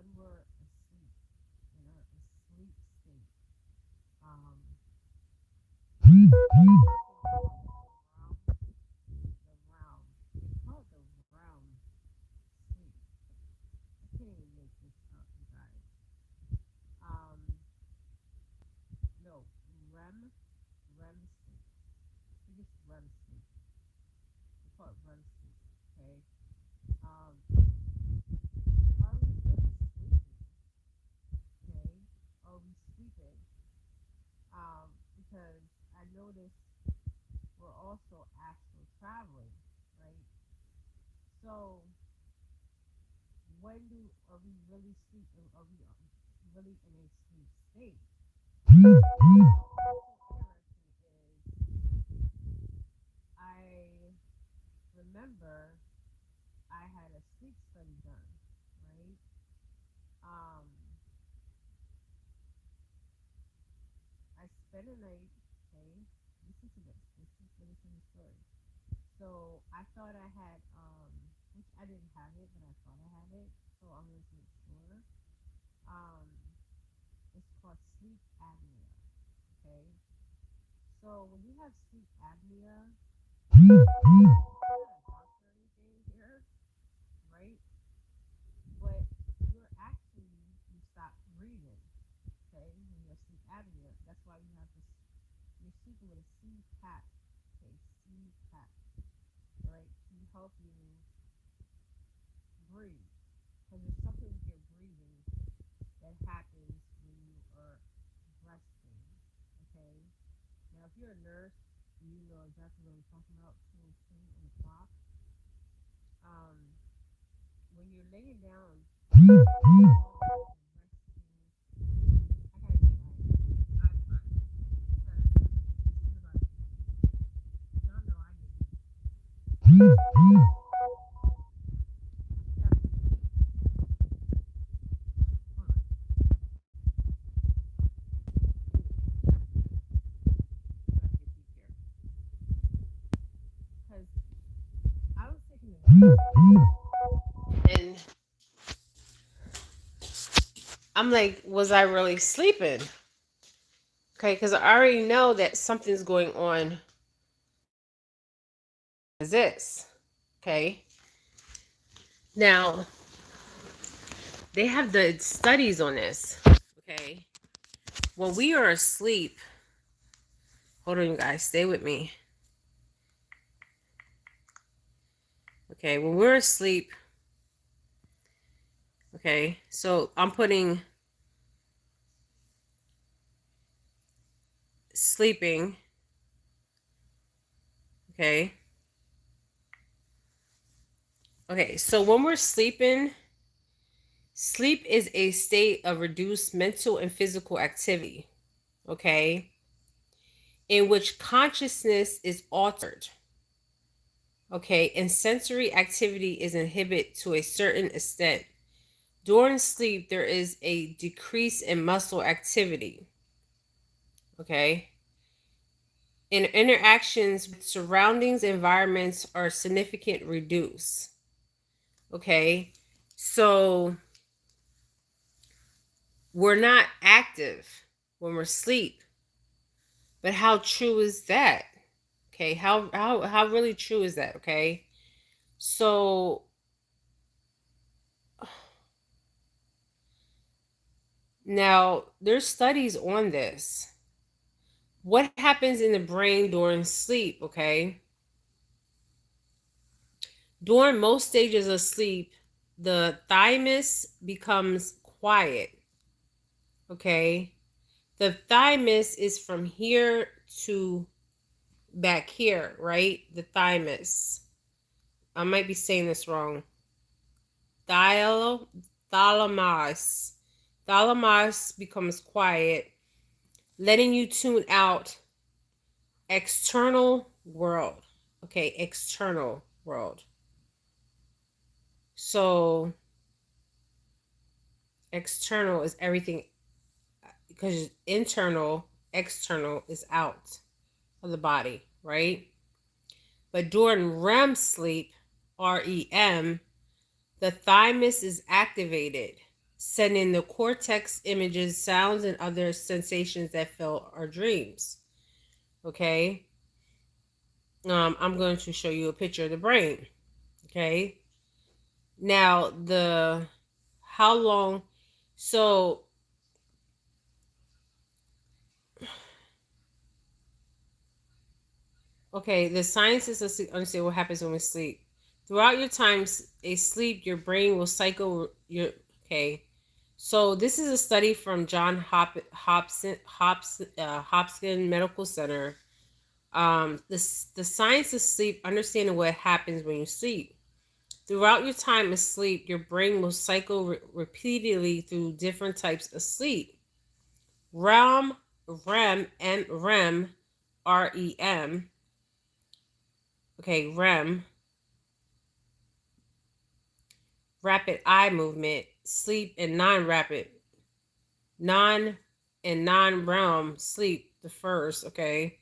when we're asleep, in a sleep state, um, they call it the realm sleep. I can't even make this up, you guys. Um, no, REM, REM sleep. I think it's REM sleep. They call it REM sleep. Okay. Are we really sleeping? Okay. Are we sleeping? Because I noticed we're also astral traveling, right? So when do are we really sleeping? Are we really in a sleep state? Interesting is I remember I had a sleep study done, right? Um, I spent a night. Okay, listen to this. Listen to the story. So I thought I had, which I didn't have it, but I thought I had it. So I'm going to make sure. Um, it's called sleep apnea. Okay. So when you have sleep apnea, I'm not a doctor or anything here, right? But you're actually you stop breathing. Okay, when you have sleep apnea, that's why you have this. You're sleeping with a CPAP. Okay, CPAP, right? To help you breathe. Because there's something with your breathing that happens when you are resting. Okay? Now, if you're a nurse, you know exactly what I'm talking about, 202 on the clock. Um, when you're laying down, I gotta get my iPod because this is about to be, y'all know I get because I was taking and I'm like, was I really sleeping? Okay, because I already know that something's going on. Is this okay? Now they have the studies on this. Okay, when we are asleep, hold on, you guys, stay with me. Okay, when we're asleep, okay, so I'm putting sleeping. Okay, okay, so when we're sleeping, sleep is a state of reduced mental and physical activity. Okay, in which consciousness is altered. Okay, and sensory activity is inhibited to a certain extent. During sleep, there is a decrease in muscle activity. Okay, and interactions with surroundings environments are significant reduced. Okay, so we're not active when we're asleep, but how true is that? Okay, how really true is that? Okay, so now there's studies on this. What happens in the brain during sleep? Okay, during most stages of sleep, the thymus becomes quiet. Okay, the thymus is from here to back here, right? The thymus. I might be saying this wrong. Thal- Thalamus. Thalamus becomes quiet, letting you tune out external world. Okay, external world. So external is everything because internal, external is out of the body, right? But during REM sleep, REM, the thymus is activated. sending the cortex images, sounds, and other sensations that fill our dreams. Okay. I'm going to show you a picture of the brain. Okay. Now, how long, so, okay, the scientists understand what happens when we sleep. Throughout your times a sleep, your brain will cycle okay. So this is a study from Hopkins Medical Center. The science of sleep, understanding what happens when you sleep. Throughout your time of sleep, your brain will cycle repeatedly through different types of sleep. REM, REM, and REM, REM. Okay, REM, rapid eye movement, sleep, and non non-REM sleep. The first, okay.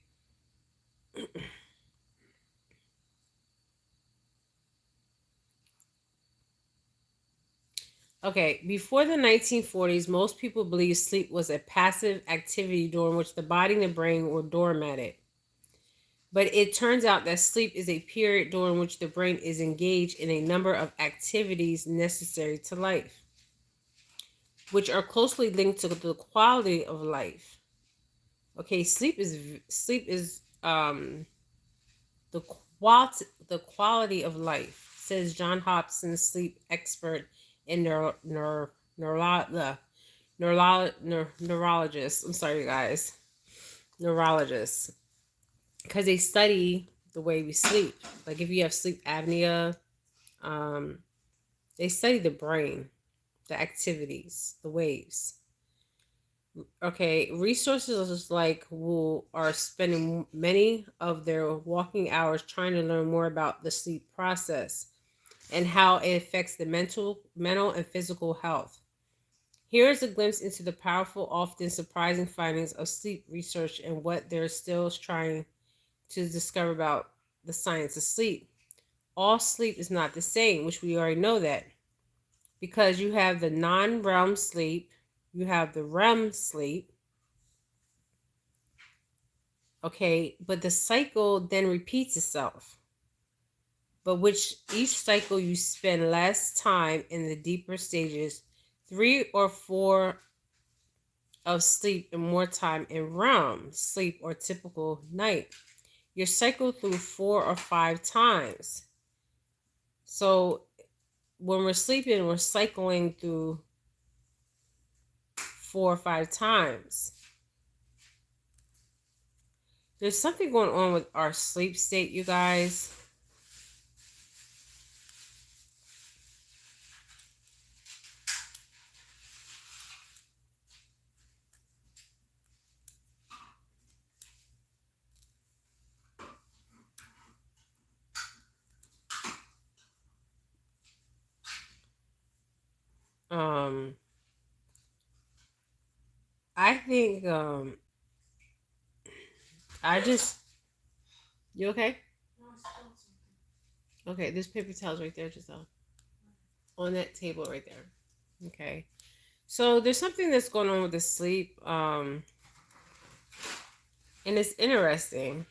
Okay, before the 1940s, most people believed sleep was a passive activity during which the body and the brain were dormant. But it turns out that sleep is a period during which the brain is engaged in a number of activities necessary to life, which are closely linked to the quality of life. Okay, sleep is the quality of life, says John Hobson, sleep expert and neurologist. I'm sorry, guys, neurologist, because they study the way we sleep. Like if you have sleep apnea, um, they study the brain, the activities, the waves. Okay, resources like Wool are spending many of their walking hours trying to learn more about the sleep process and how it affects the mental and physical health. Here is a glimpse into the powerful, often surprising findings of sleep research and what they're still trying to discover about the science of sleep. All sleep is not the same, which we already know that, because you have the non-REM sleep, you have the REM sleep, okay, but the cycle then repeats itself. But which each cycle you spend less time in the deeper stages, 3 or 4 of sleep, and more time in REM sleep or typical night. You're cycled through 4 or 5 times. So when we're sleeping, we're cycling through 4 or 5 times. There's something going on with our sleep state, you guys. Um, I think I just you okay? Okay, there's paper towels right there, just on that table right there. Okay. So there's something that's going on with the sleep, and it's interesting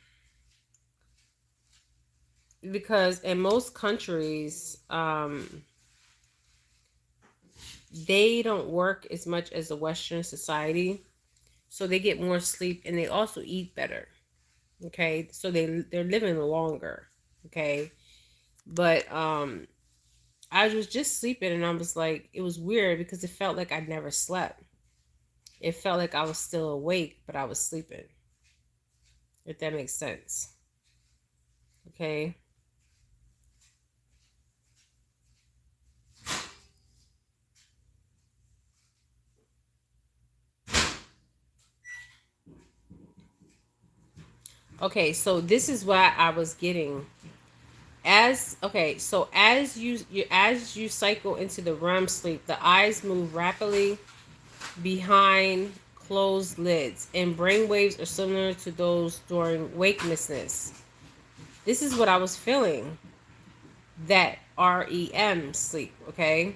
because in most countries, they don't work as much as the Western society, so they get more sleep and they also eat better. Okay, so they're living longer. Okay, but I was just sleeping and I was like, it was weird because it felt like I never slept. It felt like I was still awake, but I was sleeping. If that makes sense. Okay. Okay, so this is what I was getting. As you cycle into the REM sleep, the eyes move rapidly behind closed lids, and brain waves are similar to those during wakefulness. This is what I was feeling. That REM sleep, okay?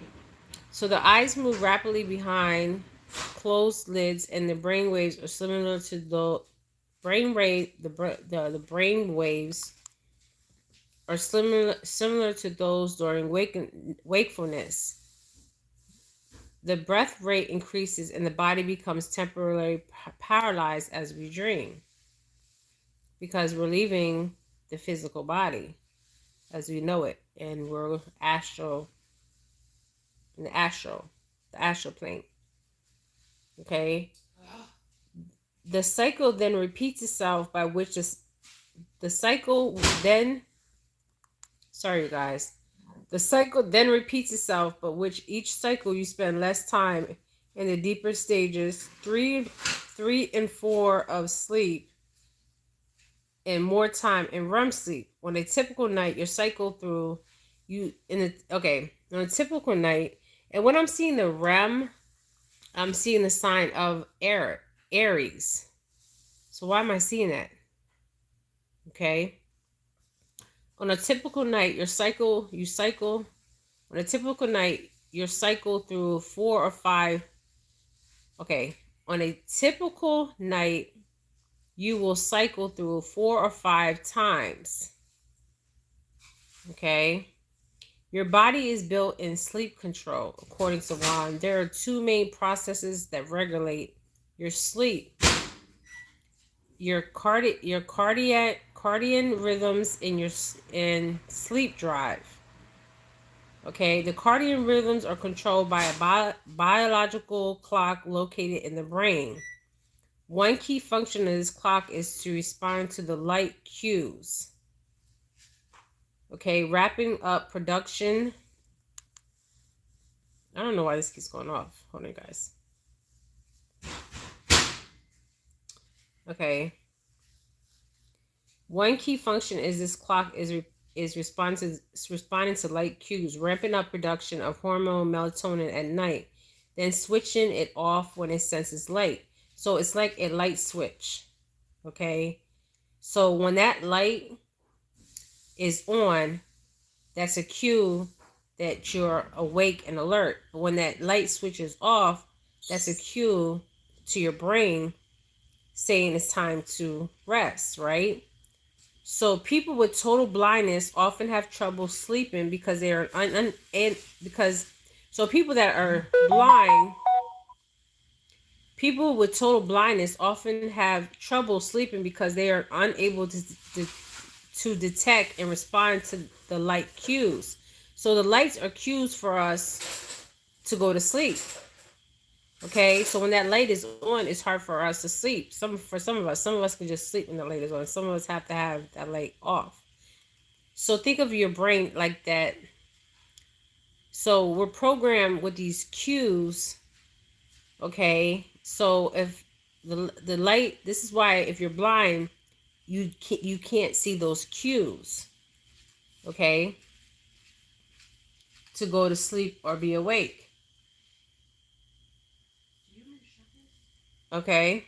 So the eyes move rapidly behind closed lids, and the brain waves are similar to the brain rate. The brain waves are similar to those during wakefulness. The breath rate increases, and the body becomes temporarily paralyzed as we dream, because we're leaving the physical body as we know it, and we're astral in the astral plane. Okay. The cycle then repeats itself, by which the cycle then, sorry, you guys. The cycle then repeats itself, but which each cycle you spend less time in the deeper stages, three and four of sleep, and more time in REM sleep. On a typical night, your cycle through you in the okay on a typical night, and when I'm seeing the REM, I'm seeing the sign of Aries. So why am I seeing that? Okay. On a typical night, you cycle. On a typical night, you cycle through 4 or 5. Okay. On a typical night, you will cycle through 4 or 5 times. Okay. Your body is built in sleep control, according to Ron. There are two main processes that regulate your sleep: your cardian rhythms and sleep drive. Okay, the cardian rhythms are controlled by a biological clock located in the brain. One key function of this clock is to respond to the light cues. Okay, wrapping up production. I don't know why this keeps going off. Hold on, guys. Okay. One key function is this clock is responding to light cues, ramping up production of hormone melatonin at night, then switching it off when it senses light. So it's like a light switch. Okay. So when that light is on, that's a cue that you're awake and alert. But when that light switches off, that's a cue to your brain saying it's time to rest, right? So people with total blindness often have trouble sleeping because they are so people that are blind, people with total blindness often have trouble sleeping because they are unable to detect and respond to the light cues. So the lights are cues for us to go to sleep. Okay, so when that light is on, it's hard for us to sleep. For some of us can just sleep when the light is on. Some of us have to have that light off. So think of your brain like that. So we're programmed with these cues. Okay, so if the light, this is why if you're blind, you can't see those cues. Okay, to go to sleep or be awake. Okay.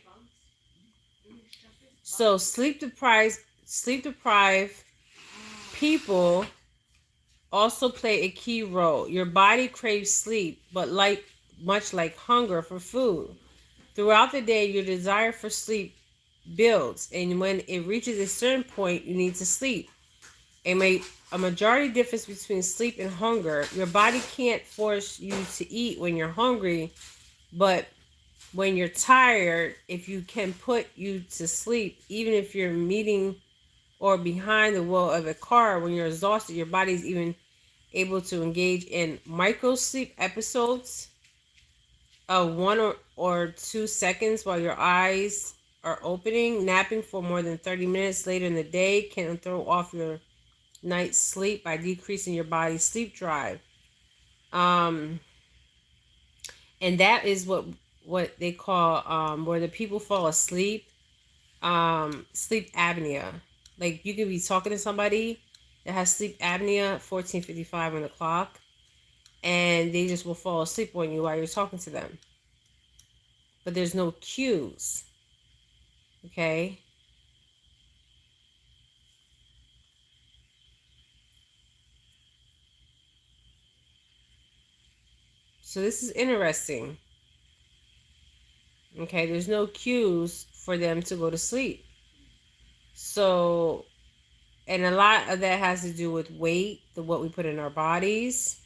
So sleep deprived people also play a key role. Your body craves sleep, but much like hunger for food. Throughout the day, your desire for sleep builds, and when it reaches a certain point, you need to sleep. A majority difference between sleep and hunger. Your body can't force you to eat when you're hungry, but when you're tired, if you can put you to sleep, even if you're meeting or behind the wheel of a car, when you're exhausted, your body's even able to engage in micro sleep episodes of 1 or 2 seconds while your eyes are opening. Napping for more than 30 minutes later in the day can throw off your night's sleep by decreasing your body's sleep drive. And that is what they call where the people fall asleep, sleep apnea. Like you could be talking to somebody that has sleep apnea 14:55 on the clock, and they just will fall asleep on you while you're talking to them. But there's no cues. Okay? So this is interesting. Okay, there's no cues for them to go to sleep. So, and a lot of that has to do with weight, what we put in our bodies.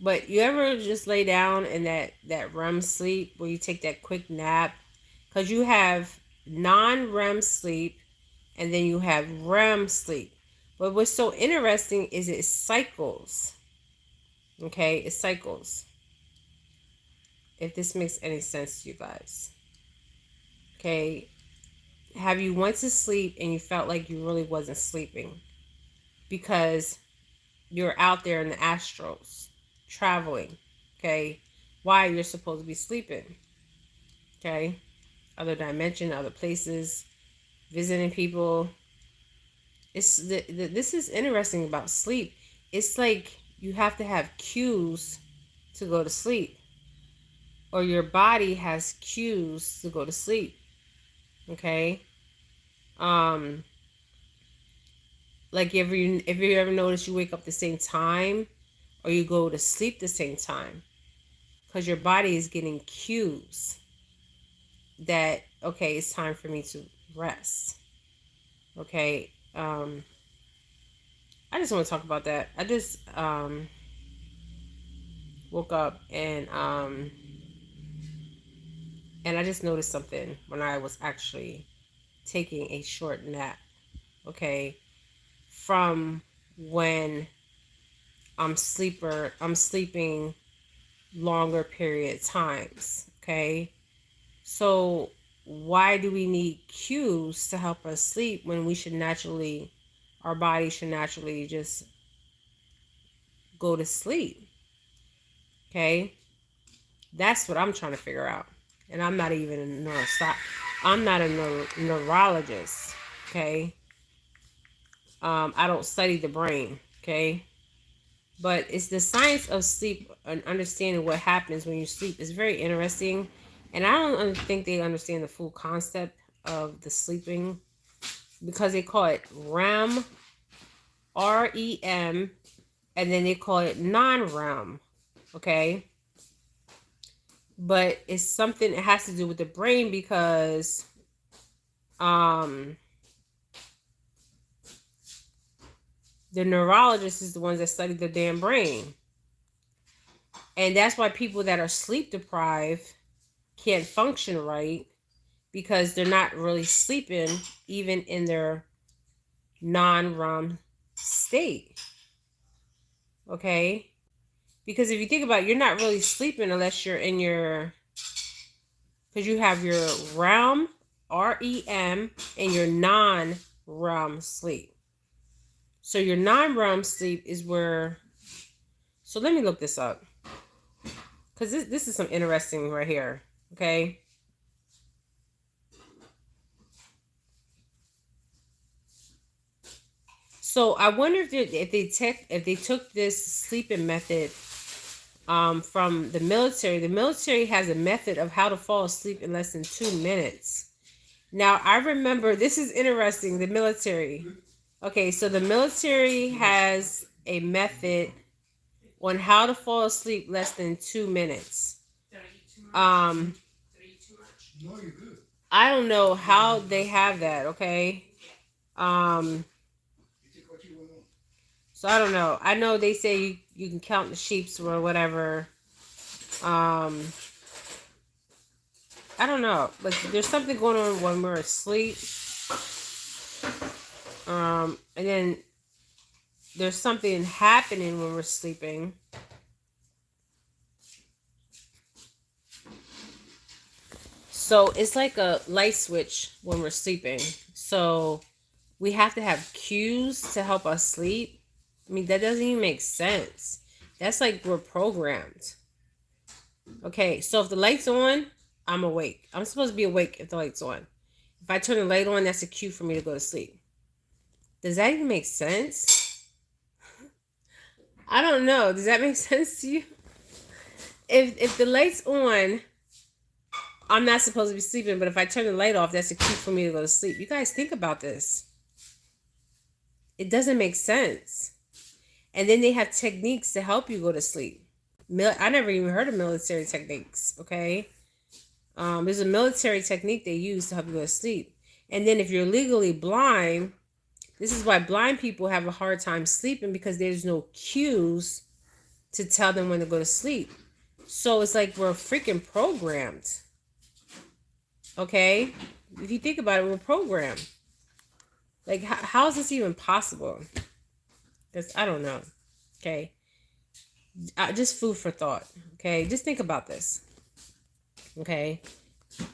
But you ever just lay down in that REM sleep where you take that quick nap? Because you have non-REM sleep and then you have REM sleep. But what's so interesting is it cycles. Okay, it cycles. If this makes any sense to you guys. Okay, have you went to sleep and you felt like you really wasn't sleeping because you're out there in the astrals traveling? Okay, why you're supposed to be sleeping? Okay, other dimension, other places, visiting people. This is interesting about sleep. It's like you have to have cues to go to sleep, or your body has cues to go to sleep. Okay, like if you ever notice you wake up the same time, or you go to sleep the same time, because your body is getting cues that okay, it's time for me to rest. Okay, I just want to talk about that. I just woke up and I just noticed something when I was actually taking a short nap. Okay, from when I'm sleeping longer period times. Okay, so why do we need cues to help us sleep when our body should naturally just go to sleep? Okay, that's what I'm trying to figure out. And I'm not even I'm not a neurologist. Okay, I don't study the brain. Okay, but it's the science of sleep and understanding what happens when you sleep is very interesting. And I don't think they understand the full concept of the sleeping because they call it REM, REM, and then they call it non-REM. Okay, but it's something that has to do with the brain because the neurologist is the ones that study the damn brain. And that's why people that are sleep deprived can't function right because they're not really sleeping even in their non-REM state. Okay? Because if you think about it, you're not really sleeping unless you're in your, because you have your REM, REM, and your non-REM sleep. So your non-REM sleep is where, so let me look this up. Because this is some interesting right here. Okay? So I wonder if they took this sleeping method from the military. The military has a method of how to fall asleep in less than 2 minutes. Now I remember, this is interesting. The military. Okay, so the military has a method on how to fall asleep less than 2 minutes. I don't know how they have that. Okay. So I don't know. I know they say you can count the sheeps or whatever. I don't know. But there's something going on when we're asleep. And then there's something happening when we're sleeping. So it's like a light switch when we're sleeping. So we have to have cues to help us sleep. I mean, that doesn't even make sense. That's like we're programmed. Okay, so if the light's on, I'm awake. I'm supposed to be awake if the light's on. If I turn the light on, that's a cue for me to go to sleep. Does that even make sense? I don't know. Does that make sense to you? If the light's on, I'm not supposed to be sleeping, but if I turn the light off, that's a cue for me to go to sleep. You guys think about this. It doesn't make sense. And then they have techniques to help you go to sleep. I never even heard of military techniques. Okay. There's a military technique they use to help you go to sleep. And then if you're legally blind, this is why blind people have a hard time sleeping, because there's no cues to tell them when to go to sleep. So it's like we're freaking programmed. Okay? If you think about it, we're programmed. Like, how is this even possible? Because I don't know. Okay? Just food for thought. Okay? Just think about this. Okay?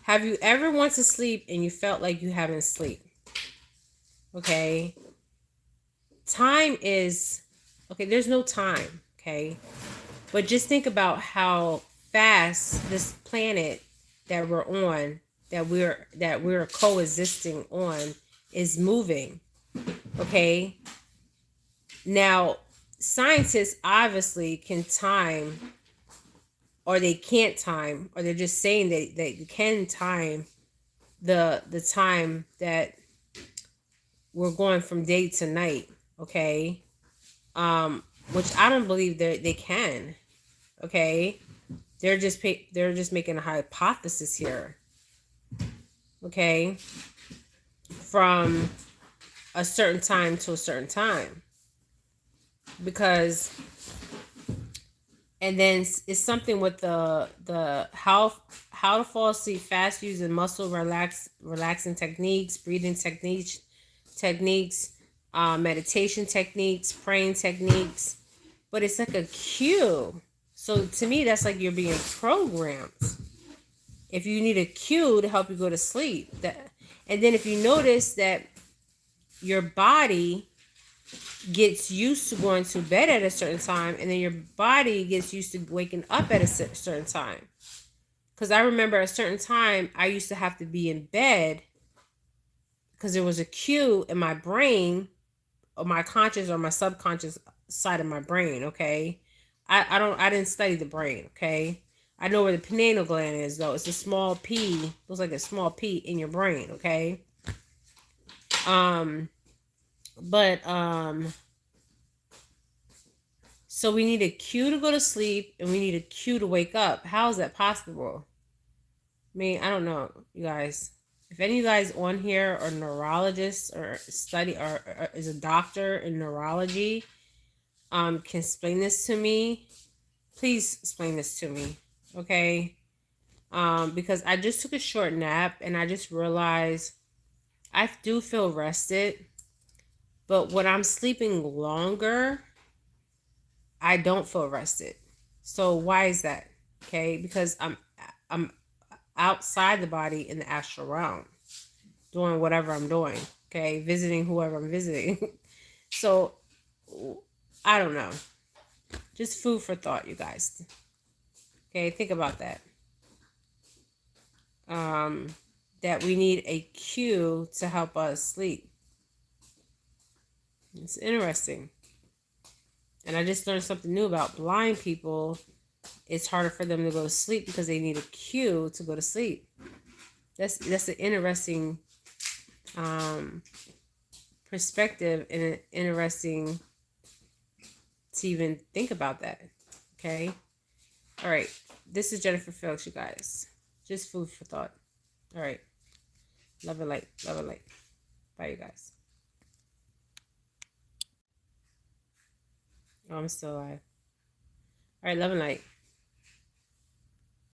Have you ever went to sleep and you felt like you haven't sleep? Okay? Time is... Okay, there's no time. Okay? But just think about how fast this planet that we're on, that we're coexisting on, is moving. Okay? Now, scientists obviously can time, or they can't time, or they're just saying that they can time the time that we're going from day to night. Okay? Which I don't believe that they can. Okay? They're just making a hypothesis here. Okay? From a certain time to a certain time. Because, and then it's something with the how to fall asleep fast using muscle relaxing techniques, breathing techniques, meditation techniques, praying techniques. But it's like a cue. So to me, that's like you're being programmed. If you need a cue to help you go to sleep, and then if you notice that your body gets used to going to bed at a certain time, and then your body gets used to waking up at a certain time. Because I remember a certain time I used to have to be in bed because there was a cue in my brain, or my conscious or my subconscious side of my brain. Okay, I didn't study the brain. Okay, I know where the pineal gland is, though. It's a small pea, looks like a small pea in your brain. Okay. So we need a cue to go to sleep, and we need a cue to wake up. How is that possible? I mean, I don't know, you guys. If any of you guys on here are neurologists or study or is a doctor in neurology, can explain this to me, please explain this to me. Okay? Because I just took a short nap and I just realized I do feel rested, but when I'm sleeping longer, I don't feel rested. So why is that? Okay, because I'm outside the body in the astral realm, doing whatever I'm doing. Okay, visiting whoever I'm visiting. So I don't know. Just food for thought, you guys. Okay, think about that. That we need a cue to help us sleep. It's interesting. And I just learned something new about blind people. It's harder for them to go to sleep because they need a cue to go to sleep. That's an interesting perspective, and an interesting to even think about that. Okay. All right. This is Jennifer Phillips, you guys. Just food for thought. All right. Love and light. Love and light. Bye, you guys. Oh, I'm still alive. All right. Love and light.